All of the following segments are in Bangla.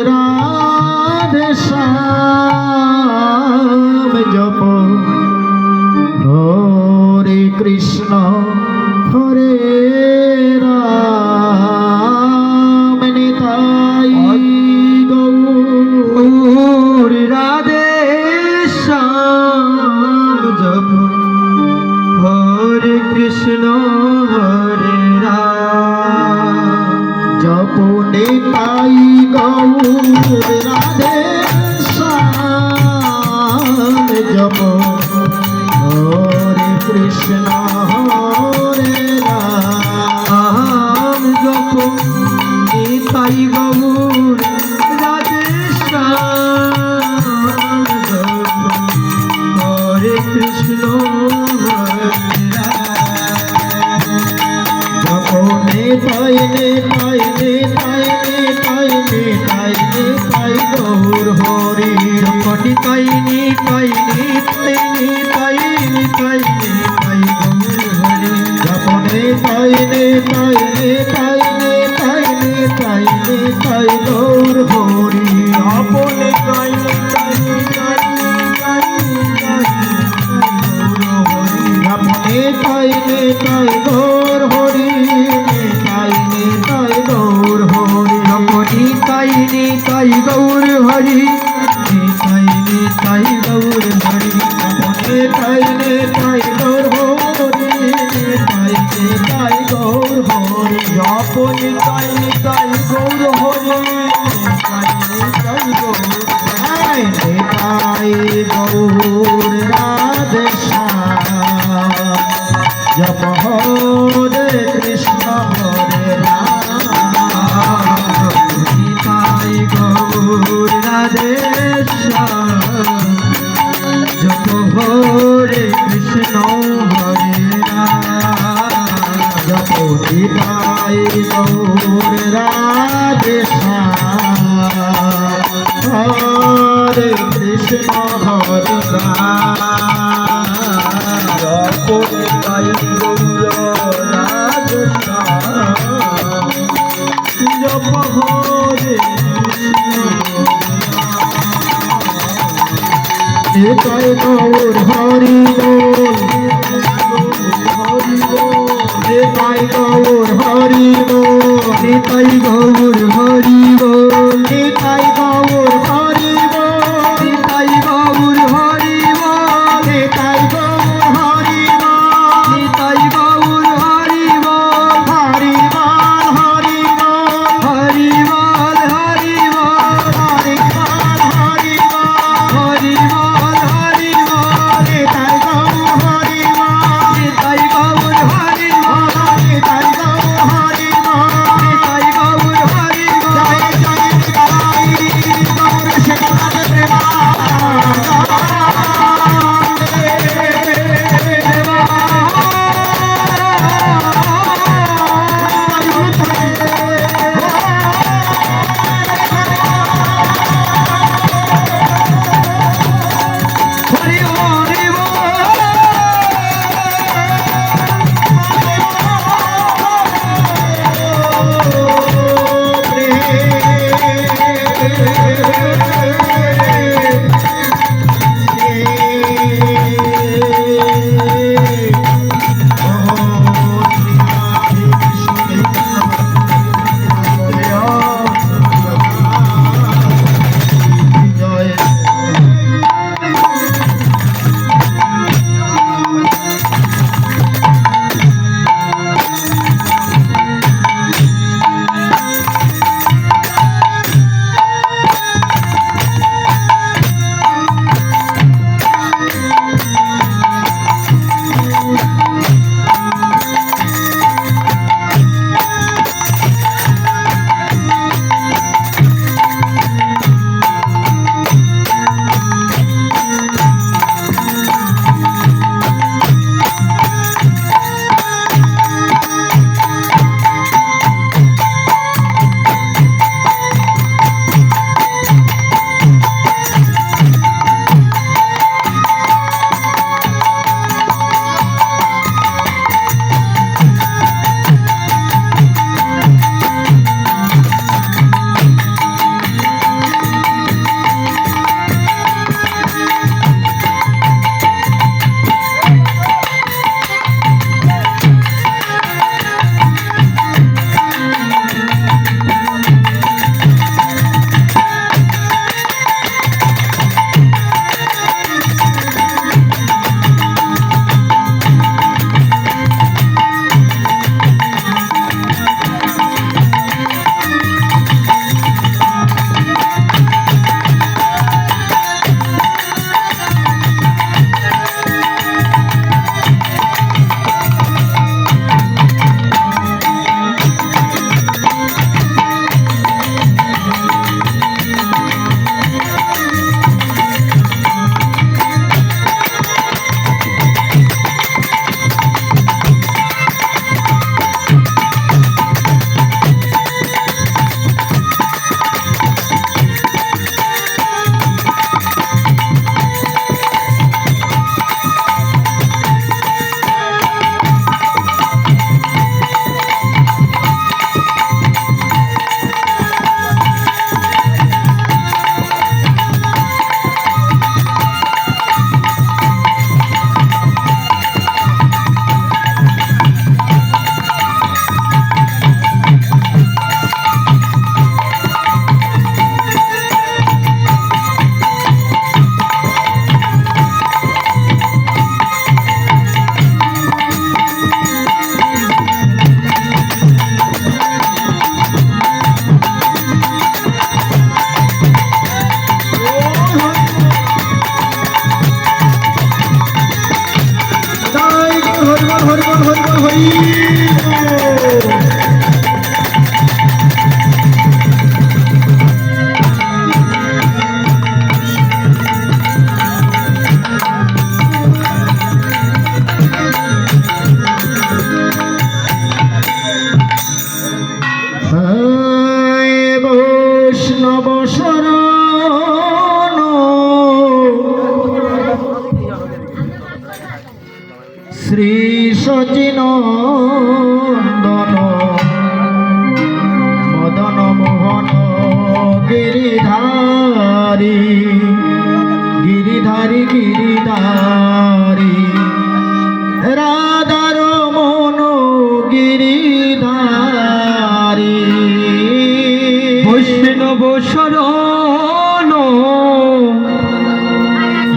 রাধে শ্যাম জপ হরে কৃষ্ণ হরে রাম নিতাই গৌর রাধে শ্যাম জপ হরে কৃষ্ণ হরে রাম জপ নিতাই গৌর রাধে শ্যাম জপ হরে কৃষ্ণ হরে রাম জপ নিতাই গৌর রাধে শ্যাম জপ হরে কৃষ্ণ হরে রাম জপ নিতাই নিতাই নিতাই নিতাই নিতাই নিতাই গৌর হরি জপ নিতাই নিতাই নিতাই নিতাই নিতাই নিতাই গৌর হরি জপ নিতাই নিতাই নিতাই নিতাই নিতাই নিতাই গৌর হরি জপ নিতাই নিতাই নিতাই নিতাই নিতাই গৌর হরি নিতাই নিতাই গৌর হরি জপ নিতাই নিতাই গৌর হরি নিতাই নিতাই গৌর হরি জপ নিতাই নিতাই গৌর হরি নিতাই নিতাই গৌর হরি জপ নিতাই নিতাই গৌর হরি নিতাই নিতাই গৌর হরি নিতাই গৌর রাধে শ্যাম জপ হরে কৃষ্ণ হরে রাম নিতাই গৌর রাধে শ্যাম জপ হরে কৃষ্ণ হরে রাম জপ নিতাই গৌর রাধে শ্যাম হরে কৃষ্ণ হরে রাম জপ নিতাই গৌর রাধে শ্যাম জপ হরে নিতাই গৌর হরি বল নিতাই গৌর হরি বল নিতাই গৌর হরি বল নিতাই গৌর হরি বল নিতাই গৌর হরি বল নিতাই গৌর হরি বল নিতাই গৌর হরি বল হরি বল হরি বল হরি বল হরি বল হরি বল হরি বল হরি বল হরি বল নিতাই গৌর হরি বল নিতাই গৌর হরি বল নিতাই গৌর হরি বল নিতাই গৌর হরি বল বৈষ্ণব শরণ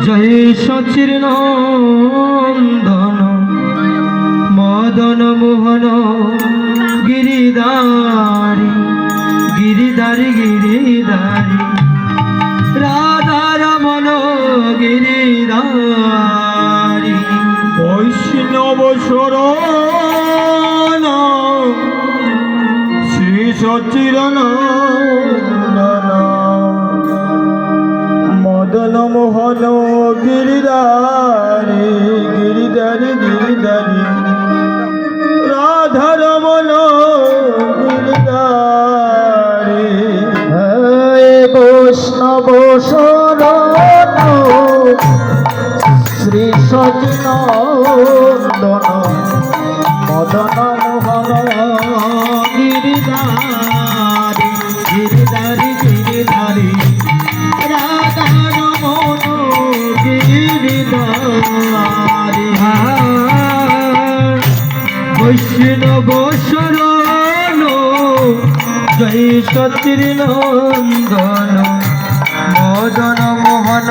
জয় সচির নন্দন মদন মোহন গিরিধারী গিরিধারী গিরিধারী রাধা রমন গিরিধারী বৈষ্ণব শরণ শ্রী সচিরনন্দন মদন মোহন গিরিধারী গিরিধারী গিরিধারী রাধা রমন গিরিধারী হে বৈষ্ণব শরণ শ্রী সচিনন্দন মদন মোহন গিরিধারী গিরিধারী গিরিধারী রাধা রমন গিরিধারী বৈষ্ণব শরণ জয় সচির নন্দন মদন মোহন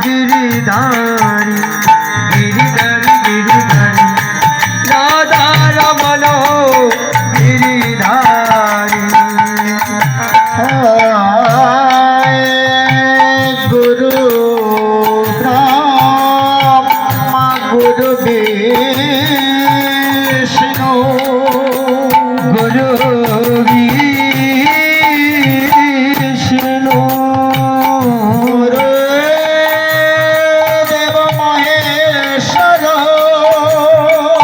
গিরিধারী গিরিধারী গিরিধারী রাধা রমন গিরিধারী গুরু ব্রহ্মা গুরু বিষ্ণু গুরু বিষ্ণু দেব মহেশ্বর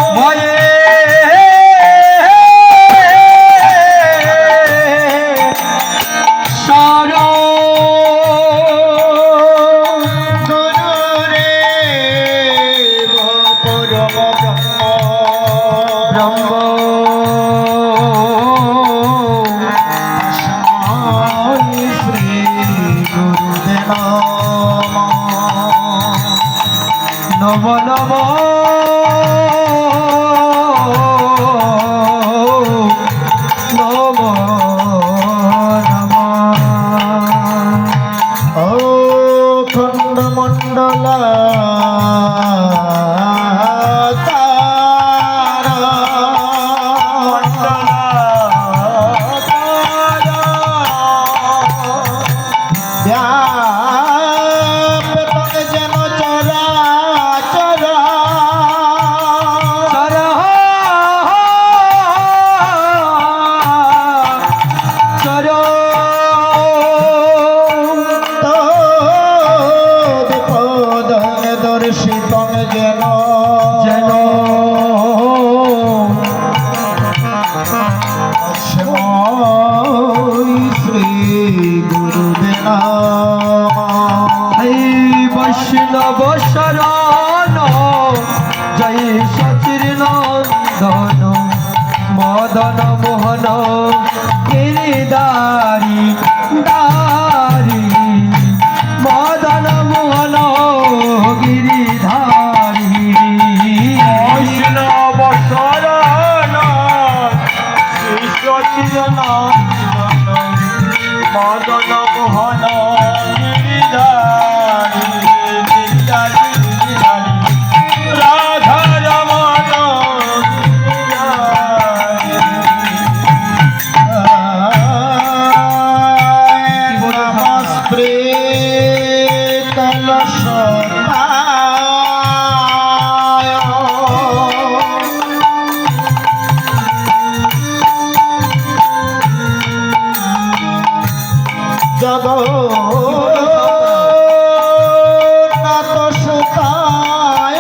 মহেশ্বর গুরুরেব পরম ব্রহ্ম শ্রী গুরুদেব নম নম নম নম ও খণ্ডমণ্ডল যেন চরা চরা দর্শিত যেন যেন শ্রী গুরুদেব বৈষ্ণব শরণ জয় সচির নন্দন মদন মোহন গিরিধারী দারী মদন মোহন গিরিধারী বৈষ্ণব শরণ শ্রী সচিরনন্দন মদন মোহন গিরিধারী গিরিধারী গিরিধারী রাধা রমন জগন্নাথ সুতায়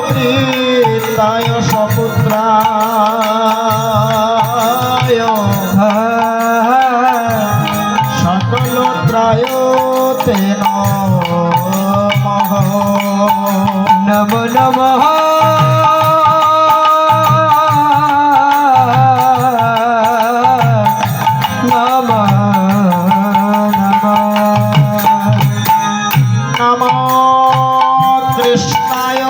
সপ্রীতায় সপুত্রায় সকলত্রায় তেন নম নমঃ নম নম কৃষ্ণায়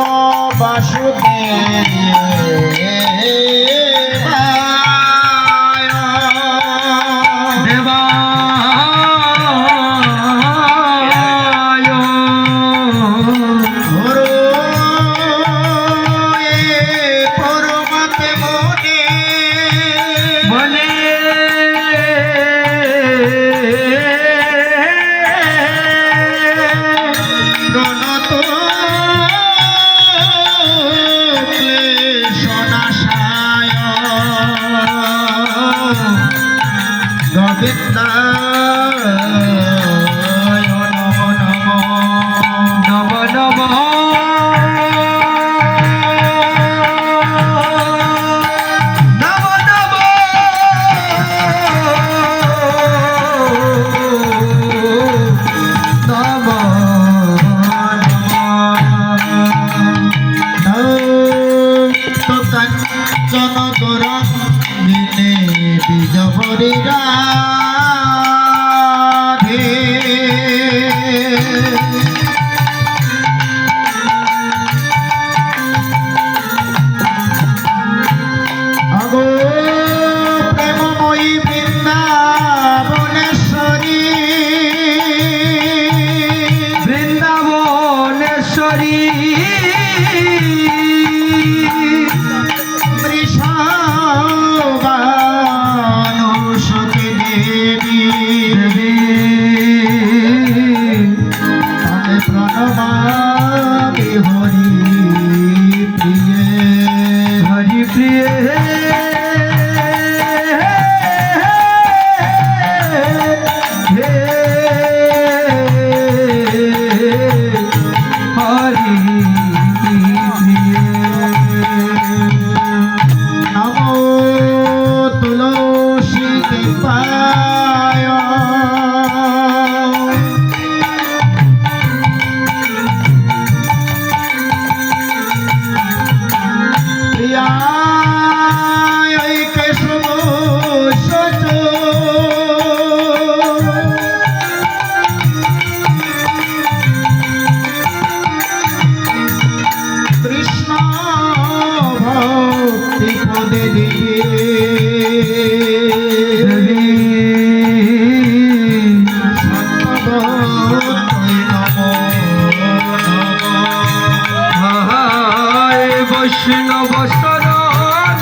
বৈষ্ণব শরণ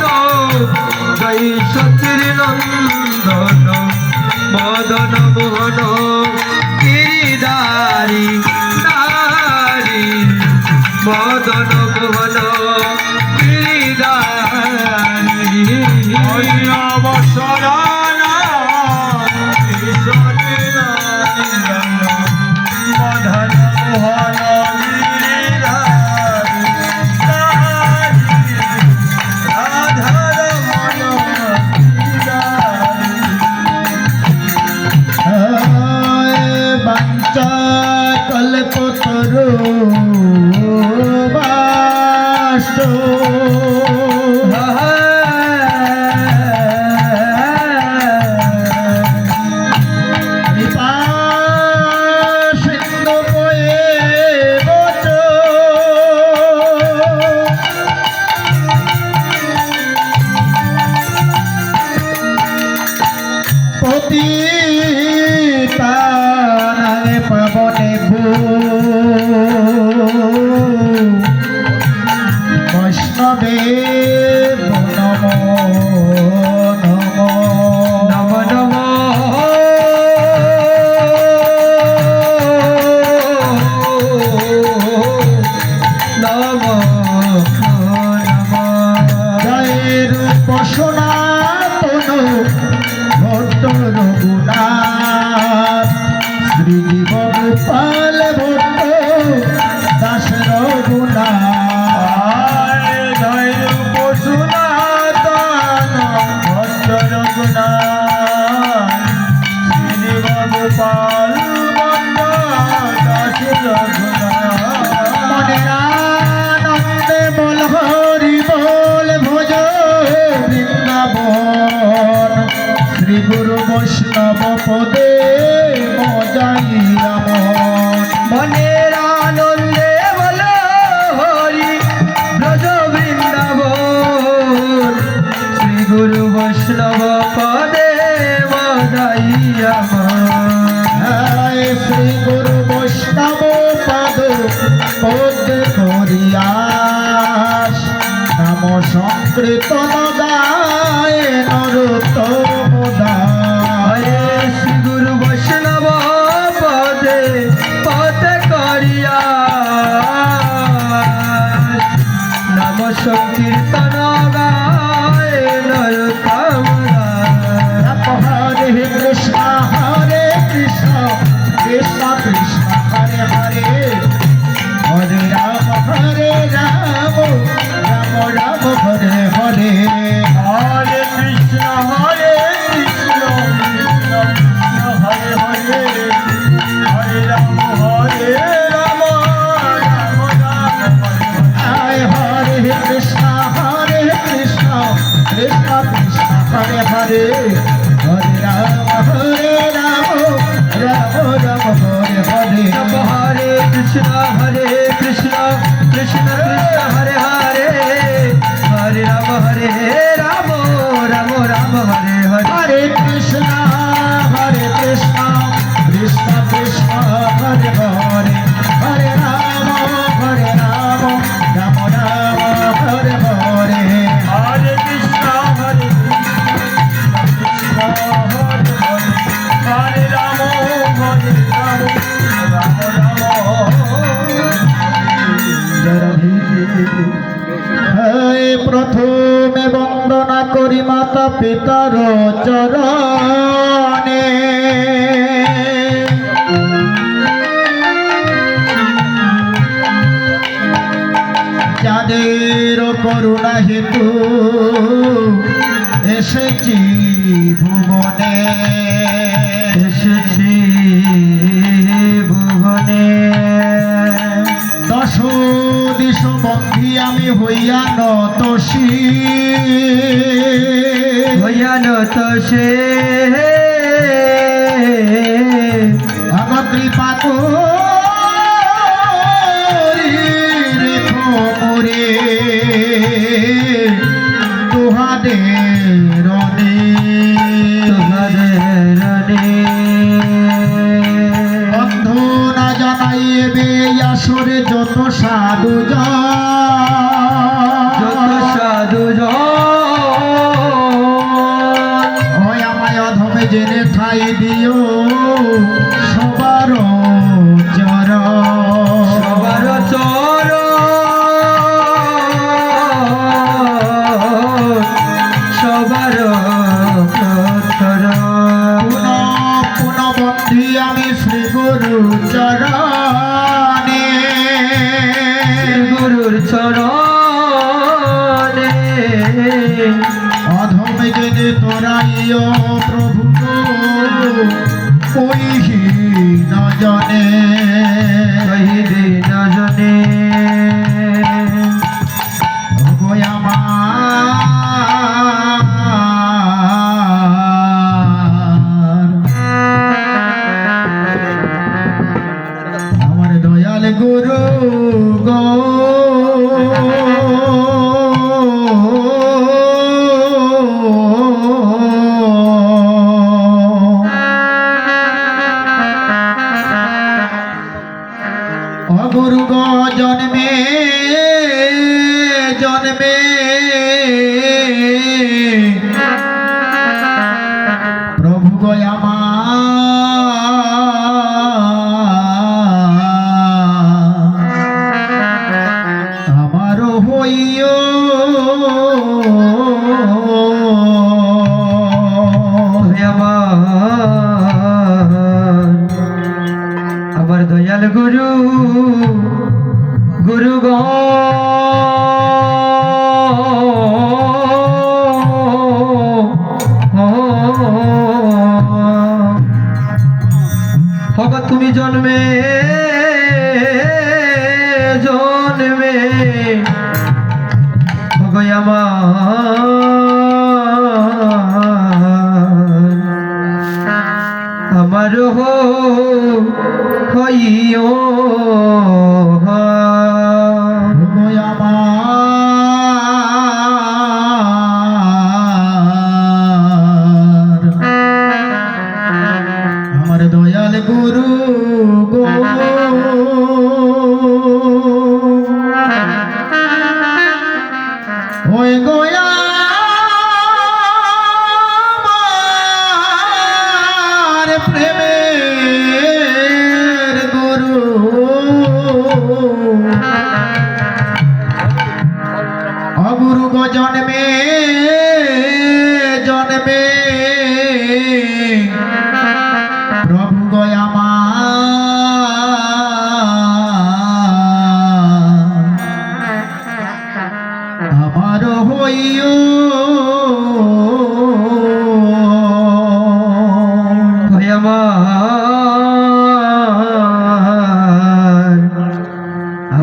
জয় সতীর নন্দন মদন মোহন গিরিধারী নারী মদন মোহন গিরিধারী বৈষ্ণব শরণ সতীর মদন মোহন কল্পতরু বাস সিন্ধু বয়ে বচ পতিতা পাবনে ভূ বৈষ্ণব পদ্মে করিয়াস নাম সংকীর্তন গায় নরোত্তম দাস। শ্রী গুরু বৈষ্ণব পদে পদে করিয়া নাম সংকীর্তন গায় নরোত্তম দাস। হরে কৃষ্ণ কৃষ্ণ কৃষ্ণ কৃষ্ণ হরে হরে হরে রাম রাম রাম হরে হরে। হরে কৃষ্ণ কৃষ্ণ কৃষ্ণ হরে হরে হরে রাম রাম রাম রাম আয় হরে কৃষ্ণ কৃষ্ণ কৃষ্ণ কৃষ্ণ হরে হরে হরে রাম রাম রাম হরে হরে। হরে কৃষ্ণ কৃষ্ণ কৃষ্ণ হরে হরে হরে রাম রাম রাম হরে হরে। হরে কৃষ্ণ কৃষ্ণ কৃষ্ণ হরে হরে হরে রাম রাম রাম হরে হরে। হরে কৃষ্ণ কৃষ্ণ হরে হরে হরে রাম রাম প্রথমে বন্দনা করি মাতা পিতার চরণে যাদের করুণা হেতু এসেছি ভুবনে এসেছি ভুবনে। দশ দিশ বন্ধি আমি হইয়া নতশী ভয়ানত সে আগ কৃপা করি রেখো মোরে তুহাদের রনে তোমাদের রনে। অন্ধ না জানাইবে আসরে যত সাধু যত সাধু হয় আমায় অধমে জেনে ঠাই দিও সবার চর সবার চর সবার চর। পুনঃ বন্ধি আমি শ্রী গুরু চরণে গুরুর চরণে অধমে জেনে তোরাইও প্রভু কইহি ন জনে কহিবে না জনে। ভগয় আমার দয়াল গুরু গো অগুরু গো জন্মে জন্মে প্রভু গো আমার হইও আমার দয়াল গুরু গুরু গ ভগত তুমি জন্মে জন্মে ভগয় আমার হইও আমার দয়াল গুরু গো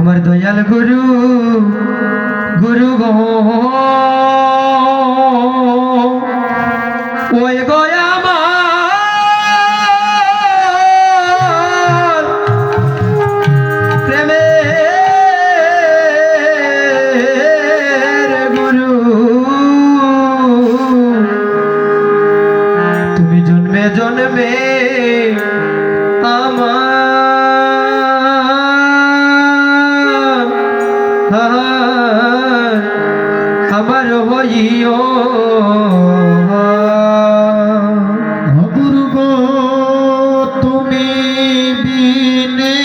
আমার দয়াল গুরু গুরু গো ওই গো আমার প্রেমের গুরু তুমি জন্মে জন্মে আমার হইও গুরু গো তুমি বিনে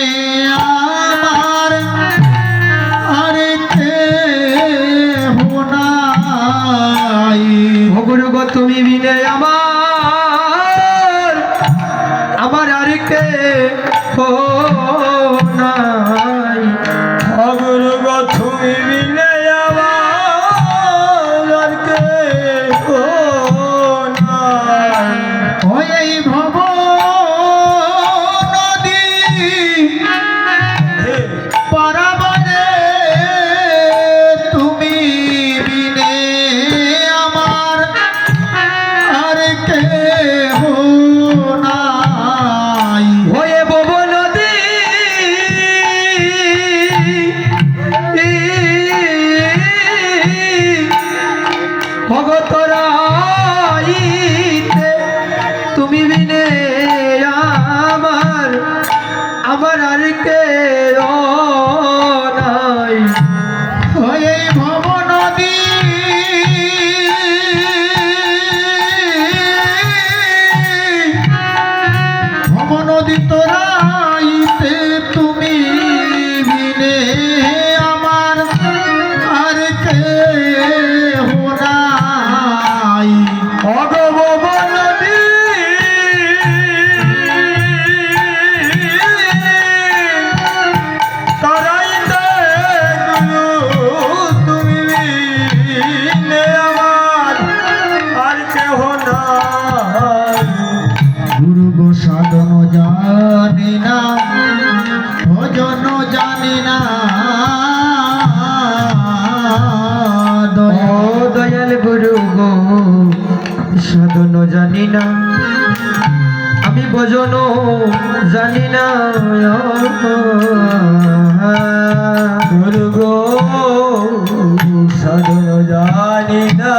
আমার আর কেহ নাই গুরু গো তুমি বিনে আমার আর কেহ নাই গুরু গো তুমি বিনে আমার কেহ নাই। ওই ভব নদী পারাবারে তুমি বিনে আমার আর কেহ নাই। ওই ভব নদী ভগতরাইতে তুমি বিনে আমার আর কেহ নাই। ওই ভব নদী ভব নদী তোরাইতে তুমি বিনে আমার আর কেহ নাই। অগভব নদী তারাইতে গুরু তুমি বিনে আমার আর কেহ নাই। গুরু গো সাধন জানি না ভজন জানি না দয়াল গুরু গো সাধন জানি না আমি ভজন জানি না গুরু গো সাধন জানি না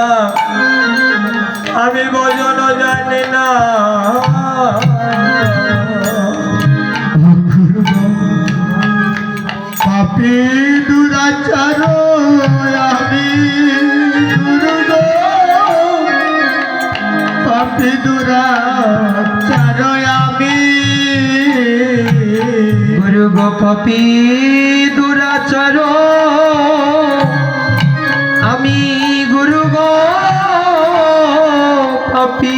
আমি ভজন জানি না। পাপি দুরাচার আমি গুরু গো পাপি দুরাচার আমি গুরু গো পাপি দুরাচার আমি গুরু গো পাপি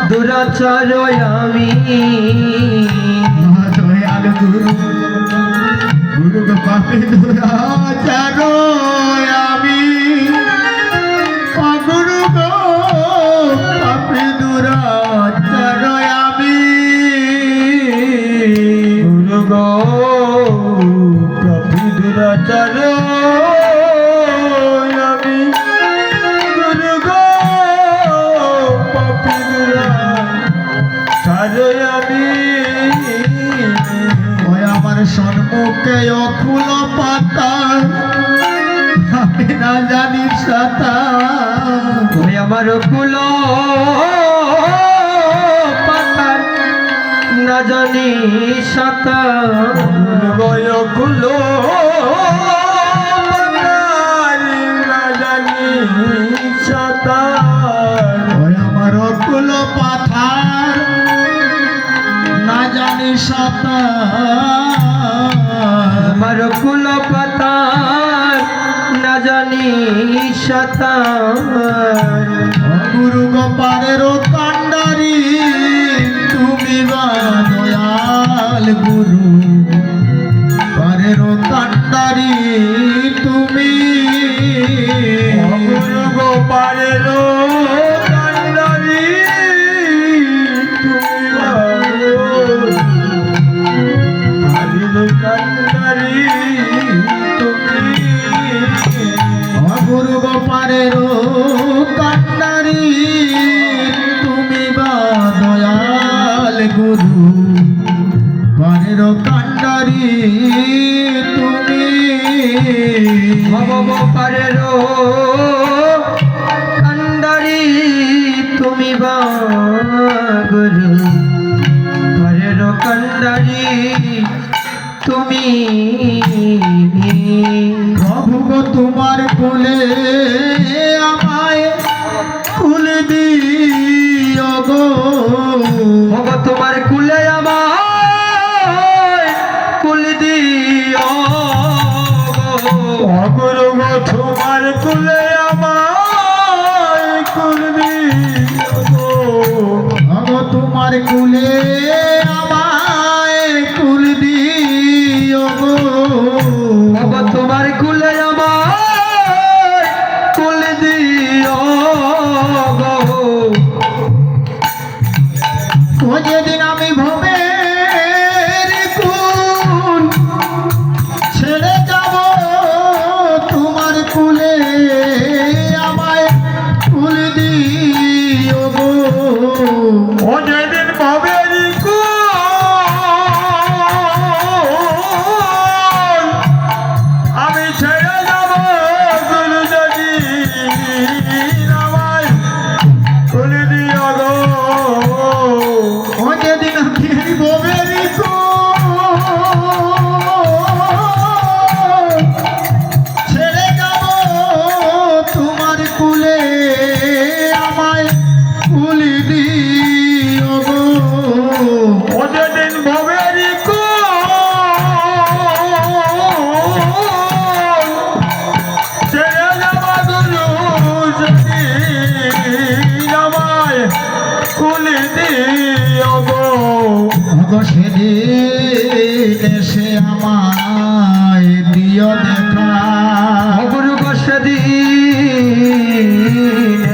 দুরাচার আমি দয়াল গুরু গুরু গো পাপি দুরাচার আমি গুরু গো পাপি দুরাচার আমি গুরু গো পাপি দুরাচার আমি গুরু গো পাপি দুরাচার আমি। ওই আমার সম্মুখে অকুল পাতা আমি না জানি সাতা ওই আমার অকুল পাতা না জানি সাতা গয় গুলো না জানি সাতার। ওই আমার অকুল পাথার না জানি সাতা আমার অকুল পাতার না জানি সাতা গুরু গোপালের কান্ডারি তুমি দয়াল গুরু পারের কান্ডারি তুমি গুরু গোপালের কান্ডারি তুমি কান্ডারি ভব পারের কান্ডারি তুমি গুরু পারের কান্ডারি তুমি প্রভু গো তোমার কোলে আমায় কুল দিও গো ভব তোমার কুলে আমায় কুল দিও অগুরু গো তোমার কোলে আমায় কুল দিও গো ভব তোমার কুলে আমায় কুল দিও গো ভব তোমার কুলে আমায় কুল দিও গো ও যেদিন আমি ভবের কুল ছেড়ে যাব তোমার কুলে আমায় কুল দিও গো ও যেদিন ভবেরি কুল আমি ছেড়ে যাব গুরু যদি আমায় কুল দিও গো ও যেদিন আমি ভবের কুল ছেড়ে যাব তোমার কুলে আমায় কুল দিও গো ও যেদিন ভবেরি কুল ছেড়ে যাব গুরু যদি আমায় কুল দিও গো গো সেদিন এসে আমায় দিও দেখা গুরু গো সেদিন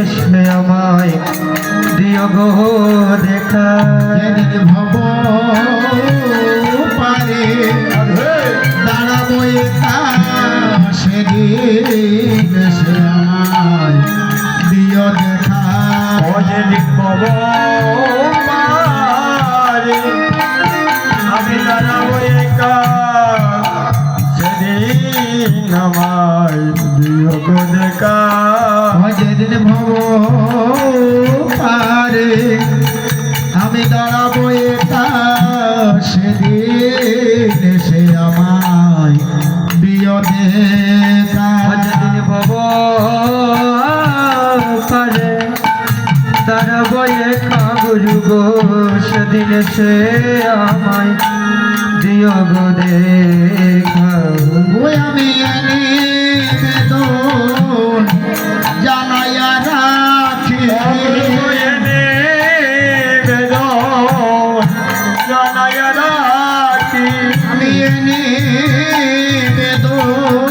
এসে আমায় দিও গো দেখা যেদিন ভব পারে দাঁড়াবো একা সেদিন এসে আমায় দিও দেখা ও যেদিন ভব পারে আমি দাঁড়াবো একা সেদিন আমায় দিও গো দেখা যেদিন ভব পারে আমি দাঁড়াবো একা সেদিন এসে আমায় দিও দেখা যেদিন ভব পারে দাঁড়াবো একা গুরু গো সেদিন এসে আমায় দিও গো দেখা ওই আমি এনে বেদন জানাইয়া রাখি এনে বেদন জানাইয়া রাখি আমি এনে বেদন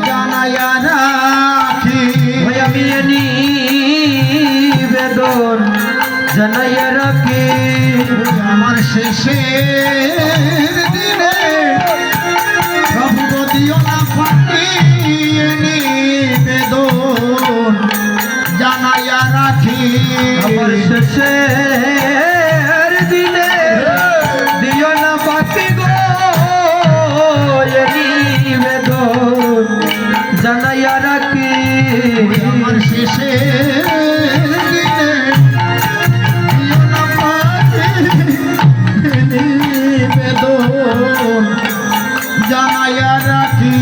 জানাইয়া রাখি ওই আমি এনে বেদন জানাইয়া রাখি আমার শেষের দিনে প্রভু গো দিও না ফাটি বেদন জানাইয়া রাখি আমার শেষের দিনে দিও না ফাটি গো বেদন জানাইয়া রাখি আমার শেষের দিনে দিও না ফাটি বেদন জানাইয়া রাখি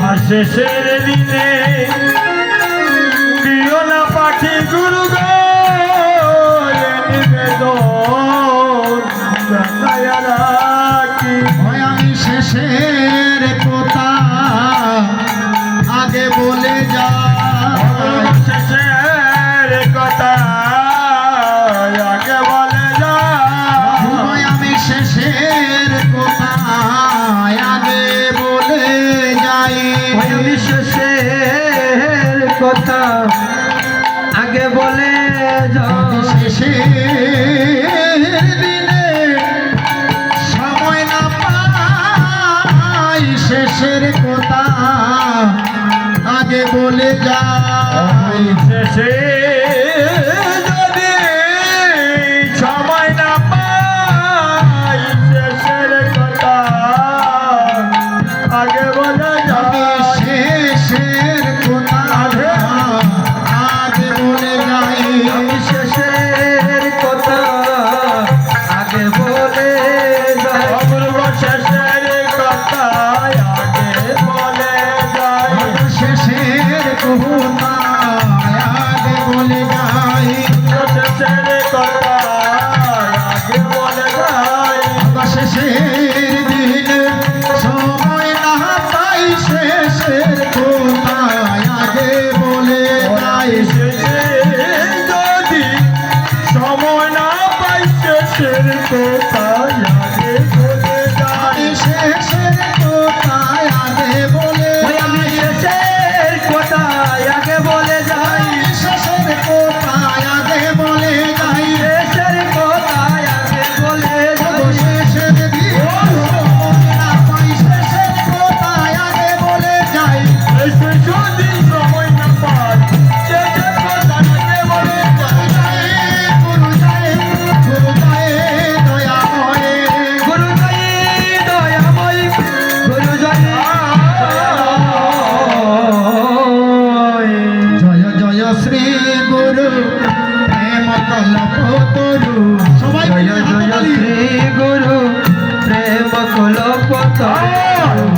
আর শেষের দিনে দিও না পাখি গুরু গো এনে বেদন জানাইয়া রাখি হয় আমি শেষের কথা আগে বলে যাই শেষের কথা আগে বলে যা হয় আমি শেষের কথা আগে বলে যাই হয় আমি শেষের কথা আগে বলে যাই শেষের দিনে সময় না পাই শেষের কথা আগে বলে যাই শেষে যদি সময় না পাই শেষের কথা আগে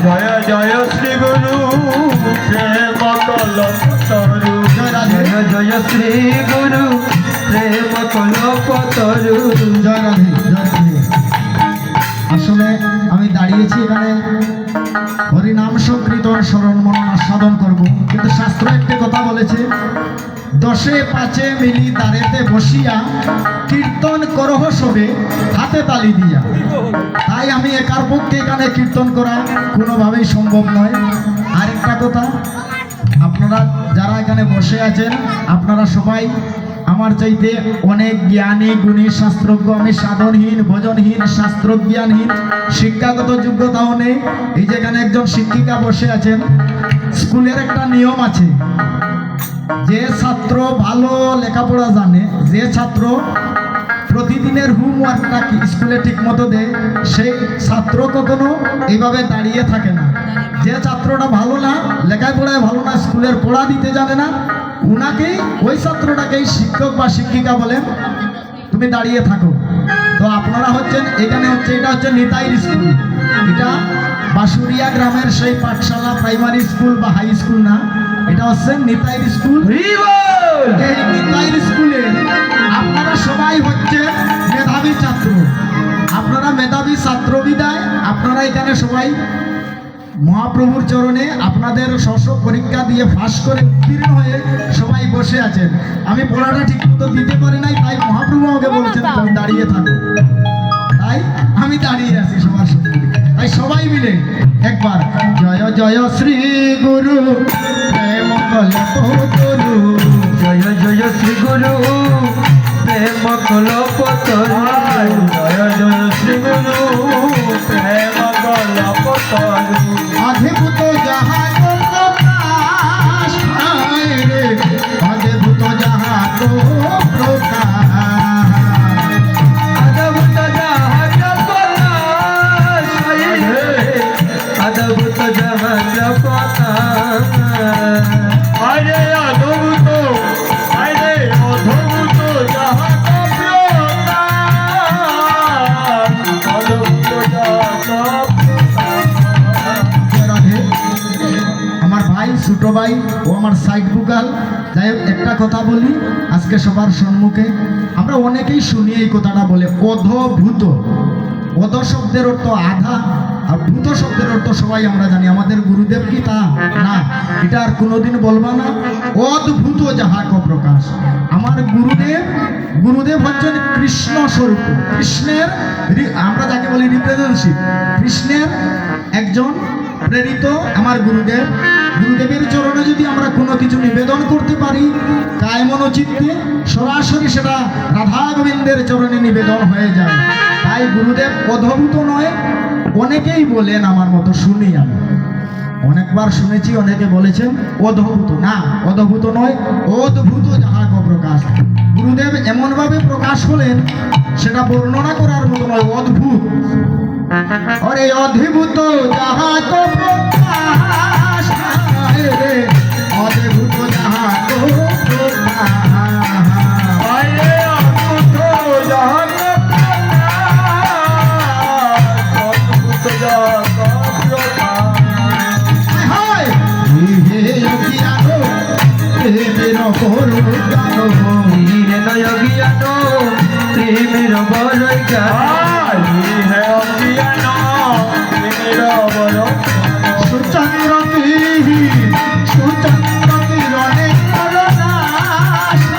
জয় জয় শ্রী গুরু প্রেম কলপতরু জয় রাধে জয় জয় শ্রী গুরু প্রেম কল্পতরু। জয় রাধে জয় রাধে। আসলে আমি দাঁড়িয়েছি এখানে হরিনাম সংকীর্তন স্মরণ মনন আস্বাদন করব, কিন্তু শাস্ত্র একটি কথা বলেছে, দশে পাঁচে মিলি দাঁড়েতে বসিয়া কীর্তন করহ সবে হাতে তালি দিয়া। তাই আমি একার পক্ষে এখানে কীর্তন করা কোনোভাবেই সম্ভব নয়। আরেকটা কথা, আপনারা যারা এখানে বসে আছেন আপনারা সবাই আমার চাইতে অনেক জ্ঞানী গুণী শাস্ত্রজ্ঞ। আমি সাধনহীন ভজনহীন শাস্ত্রজ্ঞানহীন, শিক্ষাগত যোগ্যতাও নেই। এই যেখানে একজন শিক্ষিকা বসে আছেন, স্কুলের একটা নিয়ম আছে, যে ছাত্র ভালো লেখাপড়া জানে, যে ছাত্র প্রতিদিনের হোমওয়ার্কটা স্কুলে ঠিক মতো দেয়, সেই ছাত্র কখনো এইভাবে দাঁড়িয়ে থাকে না। যে ছাত্রটা ভালো না, লেখাপড়ায় ভালো না, স্কুলের পড়া দিতে জানে না, উনাকেই ওই ছাত্রটাকেই শিক্ষক বা শিক্ষিকা বলেন তুমি দাঁড়িয়ে থাকো। তো আপনারা হচ্ছেন এখানে হচ্ছে, এটা হচ্ছে নিতাইর স্কুল, এটা বাসুরিয়া গ্রামের সেই পাঠশালা প্রাইমারি স্কুল বা হাই স্কুল না, এটা হচ্ছে নিতাইর স্কুল। এই নিতাইর স্কুলে আপনারা সবাই হচ্ছে মেধাবী ছাত্র। আপনারা মেধাবী ছাত্র বিদায় আপনারা এখানে সবাই মহাপ্রভুর চরণে আপনাদের স্ব পরীক্ষা দিয়ে পাস করে উত্তীর্ণ হয়ে সবাই বসে আছেন। আমি পড়াটা ঠিক মতো দিতে পারি নাই, তাই মহাপ্রভু আমাকে বলেছেন তুমি দাঁড়িয়ে থাকো, তাই আমি দাঁড়িয়ে আছি সবার সাথে। তাই সবাই মিলে একবার জয় জয় শ্রী গুরু প্রেম কল্পতরু। জয় জয় শ্রী গুরু প্রেম কল্পতরু। জয় জয় শ্রী গুরু প্রেম কলপতরু অদ্ভুত যাহা তো প্রকাশ হায় রে, অদ্ভুত যাহা তো প্রকাশ। অদ্ভুত জাহাজ পতাশ রে, অদ্ভুত জাহাজ পতাশ। আরে অদ্ভুত, আরে অদ্ভুত যাহা অদ্ভুত যাহা রাধে আমার ভাই ছোট ভাই ও আমার সাইড বুকাল। যাই হোক একটা কথা বলি আজকে সবার সম্মুখে, আমরা অনেকেই শুনি এই কথাটা বলে অধভূত। অধ শব্দের অর্থ আধা, আর ভূত শব্দের অর্থ সবাই আমরা জানি। আমাদের গুরুদেব কি তা না, এটা আর কোনোদিন বলবা না। অদ্ভুত যাহা ক প্রকাশ। আমার গুরুদেব হচ্ছেন কৃষ্ণ স্বরূপ, কৃষ্ণের আমরা যাকে বলি রিপ্রেজেন্টেটিভ, কৃষ্ণের একজন প্রেরিত আমার গুরুদেব। গুরুদেবের চরণে যদি আমরা কোনো কিছু নিবেদন করতে পারি কায় মনোচিত্তে, সরাসরি সেটা রাধা গোবিন্দের চরণে নিবেদন হয়ে যায়। তাই গুরুদেব অদ্ভুত নয়, অনেকেই বলেন, আমার মতো শুনি আমি অনেকবার শুনেছি, অনেকে বলেছেন অদ্ভুত না, অদ্ভুত নয়, অদ্ভুত যাহা ক প্রকাশ। গুরুদেব এমনভাবে প্রকাশ হলেন সেটা বর্ণনা করার মতো নয়, অদ্ভুত। অরে অদ্ভুত যাহা ক প্রকাশ হায় রে, অদ্ভুত যাহা ক প্রকাশ। আরে অদ্ভুত যাহা অদ্ভুত যাহা হায় হে অজ্ঞানো প্রেমের বরদানো, হে নয় জ্ঞান প্রেমের বড় জ্ঞান। হে অজ্ঞান প্রেমের বড় সুচন্দ্র কিরণে করুণা,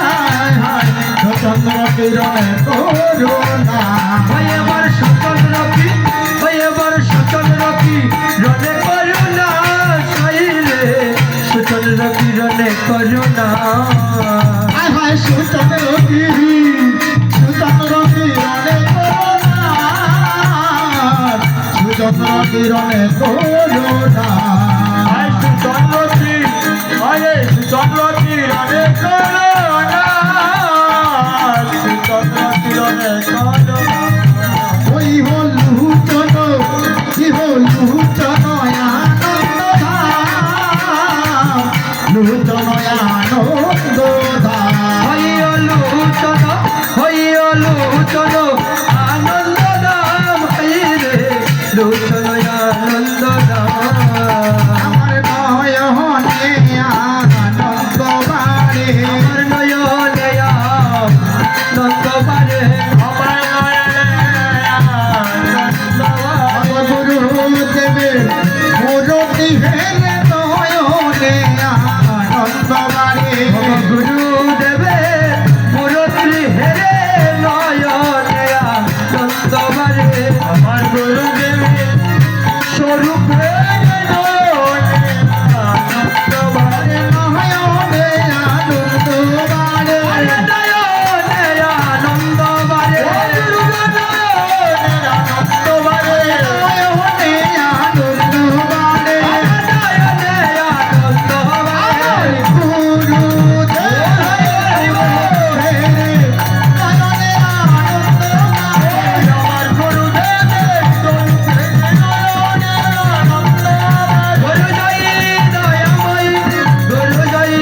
হায় হায় সুচন্দ্র কিরণে করুণা। ওই আমার সকল রকি, ওই আমার সকল রকি রনে করুণা সাইলে, সকল রকি রনে করুণা। হায় হায় সুচন্দ্র কিরণে করুণা, সুচন্দ্র কিরণে করুণা। চন্দ্রী, আরে চন্দ্রী রনে করুণা, চন্দ্রী রনে করুণা। ওই হলু চন, কি হলু চন আনন্দ ধাম, লুচন আনন্দ ধাম। হইয়লুচন, হইয়লুচন আনন্দ নাম, হাইরে লুচন আনন্দ নাম। হেরে নয়নে আনন্দ বাড়ে গুরুদেবে মুরতি হেরে নয়নে আনন্দ বাড়ে আমার গুরুদেবে স্বরূপে নয়নে আনন্দ বাড়ে নয়নে আনন্দ বাড়ে নয়নে আনন্দ বাড়ে নয়নের আনন্দ বাড়ে নয়নে আনন্দ বাড়ে নয়নে আনন্দ বাড়ে আমার গুরুদেবের চলছে নয়নের আনন্দ বাড়ে গুরু জয় দয়াময় গুরু জয়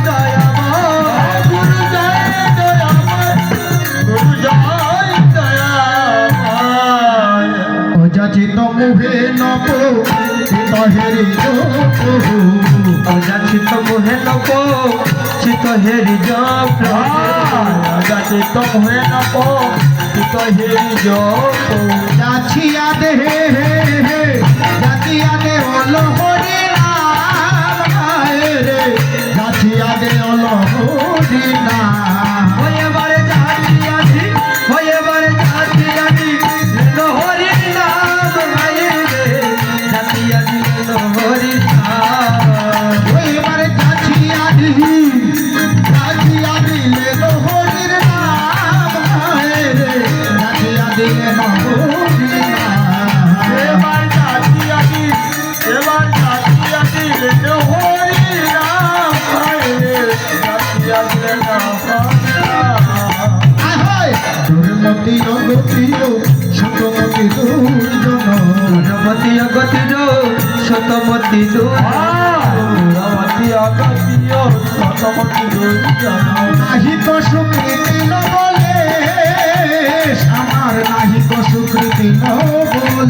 দয়াময় গুরু জয় দয়াময় গুরু জয় দয়াময় অযাচিত মুহে নব হেরি অযাচিত মোহে নব চিত হেরি জপ গাচিত হয়ে নব চিত হেরি জপ যাছিয়া দে যাচিয়া দে অল হরি নাম রে যাছিয়া দে অল হরি নাম হয়েবারে যাচ্ছি আছি হয়েবারে যাচ্ছি আছি হরি নাম গায়ে রে যাচ্ছি আছি হরি নাম এবারে যাছিয়া দিলে হরির নাম রে যাছিয়া দিলে হরি নাম এবার জাতি হরি রাম হরে জাতি আসলে না দুর্মতি অগতির শতমতি দুর্জন রমতি অগতির শতমতি রমতি আগতীয় শতমতি দুর্জন নাহি তো সুকৃতি ন বলে আমার নাহি তো সুকৃতি ন